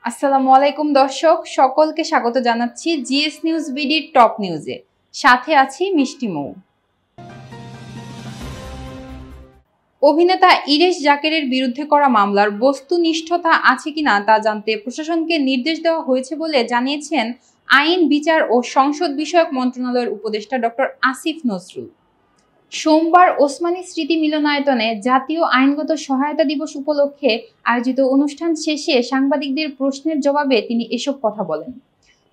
আসসালামু আলাইকুম দর্শক, সকলকে স্বাগত জানাচ্ছি জিএস নিউজ বিডির টপ নিউজে। সাথে আছি মিষ্টি মৌ। অভিনেতা ইরেশ জাকেরের বিরুদ্ধে করা মামলার বস্তুনিষ্ঠতা আছে কিনা তা জানতে প্রশাসনকে নির্দেশ দেওয়া হয়েছে বলে জানিয়েছেন আইন, বিচার ও সংসদ বিষয়ক মন্ত্রণালয়ের উপদেষ্টা ডক্টর আসিফ নজরুল। সোমবার ওসমানী স্মৃতি মিলনায়তনে জাতীয় আইনগত সহায়তা দিবস উপলক্ষে আয়োজিত অনুষ্ঠান শেষে সাংবাদিকদের প্রশ্নের জবাবে তিনি এসব কথা বলেন।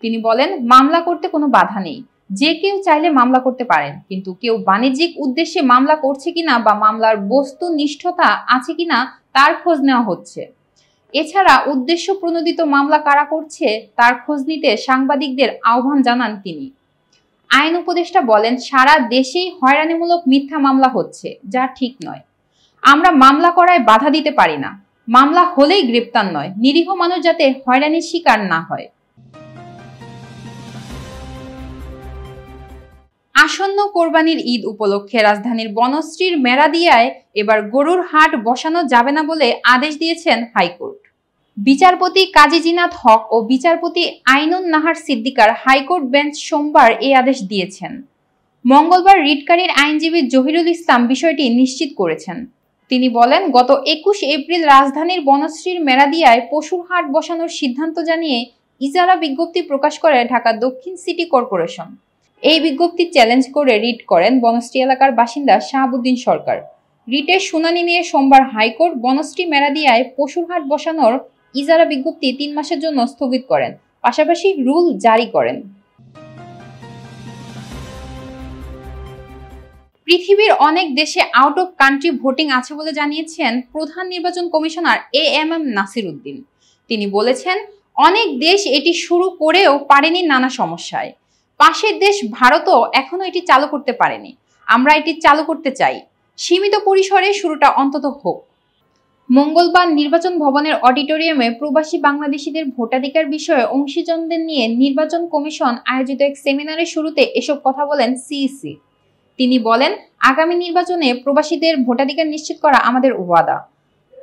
তিনি বলেন, মামলা করতে কোনো বাধা নেই, যে কেউ চাইলে মামলা করতে পারেন, কিন্তু কেউ বাণিজ্যিক উদ্দেশ্যে মামলা করছে কিনা বা মামলার বস্তুনিষ্ঠতা আছে কিনা তার খোঁজ নেওয়া হচ্ছে। এছাড়া উদ্দেশ্য প্রণোদিত মামলা কারা করছে তার খোঁজ নিতে সাংবাদিকদের আহ্বান জানান তিনি। আইন উপদেষ্টা বলেন, সারা দেশেই হয়রানিমূলক মিথ্যা মামলা হচ্ছে, যা ঠিক নয়। আমরা মামলা করায় বাধা দিতে পারি না। মামলা হলেই গ্রেপ্তার নয়, নিরীহ মানুষ যাতে হয়রানির শিকার না হয়। আসন্ন কোরবানির ঈদ উপলক্ষে রাজধানীর বনশ্রীর মেরাদিয়ায় এবার গরুর হাট বসানো যাবে না বলে আদেশ দিয়েছেন হাইকোর্ট। বিচারপতি কাজী জিনাত হক ও বিচারপতি আইনুন নাহার সিদ্দিকার হাইকোর্ট বেঞ্চ সোমবার এই আদেশ দিয়েছেন। মঙ্গলবার রিটকারীর আইনজীবী জহিরুল ইসলাম বিষয়টি নিশ্চিত করেছেন। তিনি বলেন, গত 21 এপ্রিল রাজধানীর বনশ্রীর মেরাদিয়ায় পশুর হাট বসানোর সিদ্ধান্ত জানিয়ে ইজারা বিজ্ঞপ্তি প্রকাশ করে ঢাকা দক্ষিণ সিটি কর্পোরেশন। এই বিজ্ঞপ্তি চ্যালেঞ্জ করে রিট করেন বনশ্রী এলাকার বাসিন্দা শাহাবুদ্দিন সরকার। রিটের শুনানি নিয়ে সোমবার হাইকোর্ট বনশ্রী মেরাদিয়ায় পশুর হাট বসানোর ইজারা বিজ্ঞপ্তি 3 মাসের জন্য স্থগিত করেন, পাশাপাশি রুল জারি করেন। পৃথিবীর অনেক দেশে আউট অফ কান্ট্রি ভোটিং আছে বলে জানিয়েছেন প্রধান নির্বাচন কমিশনার এএমএম নাসির উদ্দিন। তিনি বলেছেন, অনেক দেশ এটি শুরু করেও পারেনি নানা সমস্যায়। পাশের দেশ ভারতও এখনো এটি চালু করতে পারেনি। আমরা এটি চালু করতে চাই। সীমিত পরিসরে শুরুটা অন্তত হোক। মঙ্গলবার নির্বাচন ভবনের অডিটোরিয়ামে প্রবাসী বাংলাদেশিদের ভোটাধিকার বিষয়ে অংশীজনদের নিয়ে নির্বাচন কমিশন আয়োজিত এক সেমিনারের শুরুতে এসব কথা বলেন সিইসি। তিনি বলেন, আগামী নির্বাচনে প্রবাসীদের ভোটাধিকার নিশ্চিত করা আমাদের ওয়াদা।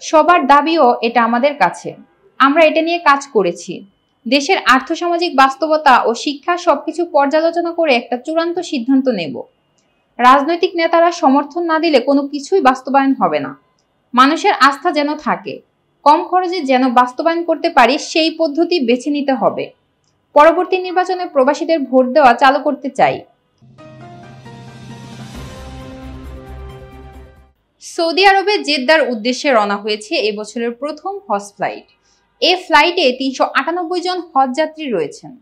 সবার দাবিও এটা আমাদের কাছে। আমরা এটা নিয়ে কাজ করেছি। দেশের আর্থসামাজিক বাস্তবতা ও শিক্ষা সবকিছু পর্যালোচনা করে একটা চূড়ান্ত সিদ্ধান্ত নেব। রাজনৈতিক নেতারা সমর্থন না দিলে কোনো কিছুই বাস্তবায়ন হবে না। মানুষের আস্থা যেন থাকে, কম খরচে যেন বাস্তবায়ন করতে পারি সেই পদ্ধতি বেছে নিতে হবে। পরবর্তী নির্বাচনে প্রবাসীদের ভোট দেওয়া চালু করতে চাই। সৌদি আরবে জেদ্দার উদ্দেশ্যে রওনা হয়েছে এবছরের প্রথম হজ ফ্লাইট। এ ফ্লাইটে 398 জন হজযাত্রী রয়েছেন।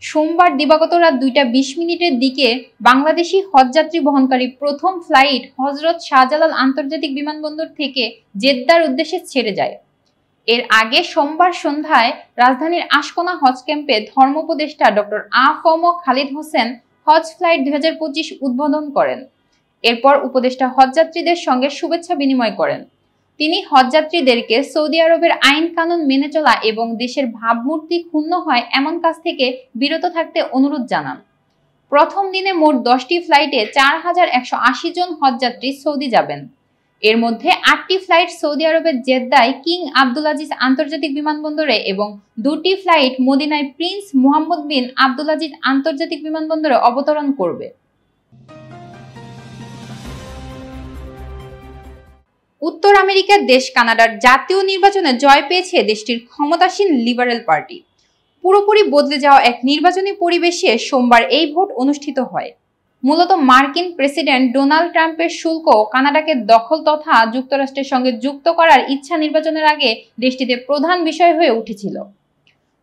সোমবার দিবাগত রাত 2:20 দিকে বাংলাদেশি হজযাত্রী বহনকারী প্রথম ফ্লাইট হজরত শাহজালাল আন্তর্জাতিক বিমানবন্দর থেকে জেদ্দার উদ্দেশ্যে ছেড়ে যায়। এর আগে সোমবার সন্ধ্যায় রাজধানীর আশকোনা হজ ক্যাম্পে ধর্মোপদেষ্টা ডক্টর আ.ফ.ম. খালিদ হোসেন হজ ফ্লাইট 2025 উদ্বোধন করেন। এরপর উপদেষ্টা হজযাত্রীদের সঙ্গে শুভেচ্ছা বিনিময় করেন। তিনি হজযাত্রীদেরকে সৌদি আরবের আইন কানুন মেনে চলা এবং দেশের ভাবমূর্তি ক্ষুণ্ণ হয় এমন কাজ থেকে বিরত থাকতে অনুরোধ জানান। প্রথম দিনে মোট 10টি ফ্লাইটে 4180 জন হজযাত্রী সৌদি যাবেন। এর মধ্যে 8টি ফ্লাইট সৌদি আরবের জেদ্দায় কিং আব্দুল আজিজ আন্তর্জাতিক বিমানবন্দরে এবং 2টি ফ্লাইট মদিনায় প্রিন্স মুহাম্মদ বিন আব্দুল আজিজ আন্তর্জাতিক বিমানবন্দরে অবতরণ করবে। উত্তর আমেরিকার দেশ কানাডার জাতীয় নির্বাচনে জয় পেয়েছে দেশটির ক্ষমতাসীন লিবারেল পার্টি। পুরোপুরি বদলে যাওয়া এক নির্বাচনী পরিবেশে সোমবার এই ভোট অনুষ্ঠিত হয়। মূলত মার্কিন প্রেসিডেন্ট ডোনাল্ড ট্রাম্পের শুল্ক কানাডাকে দখল তথা যুক্তরাষ্ট্রের সঙ্গে যুক্ত করার ইচ্ছা নির্বাচনের আগে দেশটিতে প্রধান বিষয় হয়ে উঠেছিল।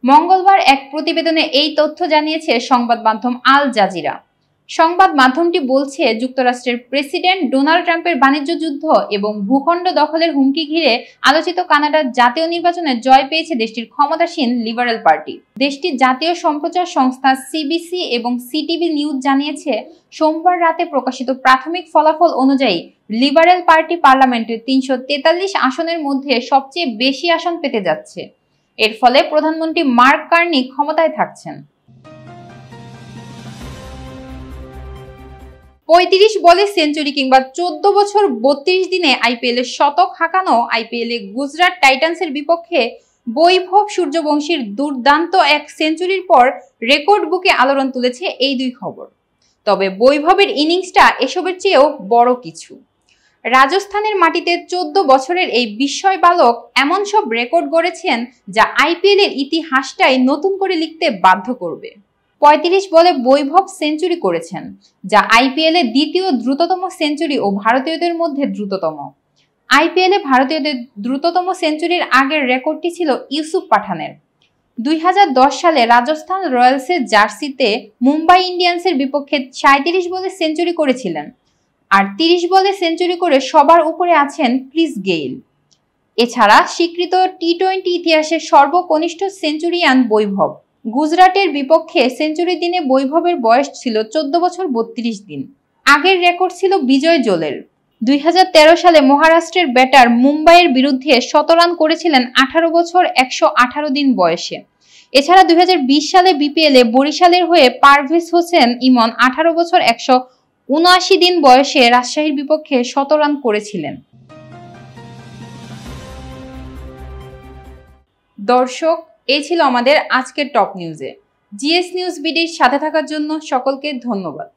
মঙ্গলবার এক প্রতিবেদনে এই তথ্য জানিয়েছে সংবাদ মাধ্যম আল জাজিরা। সংবাদ মাধ্যমটি বলছে, যুক্তরাষ্ট্রের প্রেসিডেন্ট ডোনাল্ড ট্রাম্পের বাণিজ্য যুদ্ধ এবং ভূখণ্ড দখলের হুমকি ঘিরে আলোচিত কানাডার জাতীয় নির্বাচনে জয় পেয়েছে দেশটির ক্ষমতাসীন লিবারেল পার্টি। দেশটির জাতীয় সম্প্রচার সংস্থা সিবিসি এবং সিটিভি নিউজ জানিয়েছে, সোমবার রাতে প্রকাশিত প্রাথমিক ফলাফল অনুযায়ী লিবারেল পার্টি পার্লামেন্টের 343 আসনের মধ্যে সবচেয়ে বেশি আসন পেতে যাচ্ছে। এর ফলে প্রধানমন্ত্রী মার্ক কার্নি ক্ষমতায় থাকছেন। 35 বলে সেঞ্চুরি কিংবা 14 বছর 32 দিনে আইপিএলে শতক হাঁকানো আইপিএলে গুজরাট টাইটান্সের বিপক্ষে বৈভব সূর্যবংশীর দুর্দান্ত এক সেঞ্চুরির পর রেকর্ড বুকে আলোড়ন তুলেছে এই দুই খবর। তবে বৈভবের ইনিংসটা এসবের চেয়েও বড় কিছু। রাজস্থানের মাটিতে 14 বছরের এই বিস্ময় বালক এমন সব রেকর্ড গড়েছেন যা আইপিএল এর ইতিহাসটাই নতুন করে লিখতে বাধ্য করবে। 35 বলে বৈভব সেঞ্চুরি করেছেন, যা আইপিএল এর দ্বিতীয় দ্রুততম সেঞ্চুরি ও ভারতীয়দের মধ্যে দ্রুততম। আইপিএল এ ভারতীয়দের দ্রুততম সেঞ্চুরির আগের রেকর্ডটি ছিল ইউসুফ পাঠানের। 2010 সালে রাজস্থান রয়্যালসের জার্সিতে মুম্বাই ইন্ডিয়ান্সের বিপক্ষে 37 বলে সেঞ্চুরি করেছিলেন। আর 30 বলে সেঞ্চুরি করে সবার উপরে আছেন ক্রিস গেইল। এছাড়া স্বীকৃত টি-20 ইতিহাসের সর্বকনিষ্ঠ সেঞ্চুরিয়ান বৈভব। গুজরাটের বিপক্ষে সেঞ্চুরির দিনে বৈভবের বয়স ছিল 14 বছর 32 দিন। আগের রেকর্ড ছিল বিজয় জোলের। 2013 সালে মহারাষ্ট্রের ব্যাটার মুম্বাইয়ের বিরুদ্ধে 100 রান করেছিলেন 18 বছর 118 দিন বয়সে। এছাড়া 2020 সালে বিপিএলে বরিশালের হয়ে পারভেজ হোসেন ইমন 18 বছর 179 দিন বয়সে রাজশাহীর বিপক্ষে 100 রান করেছিলেন। দর্শক, এই ছিল আমাদের আজকের টপ নিউজে। জিএস নিউজ বিডির সাথে থাকার জন্য সকলকে ধন্যবাদ।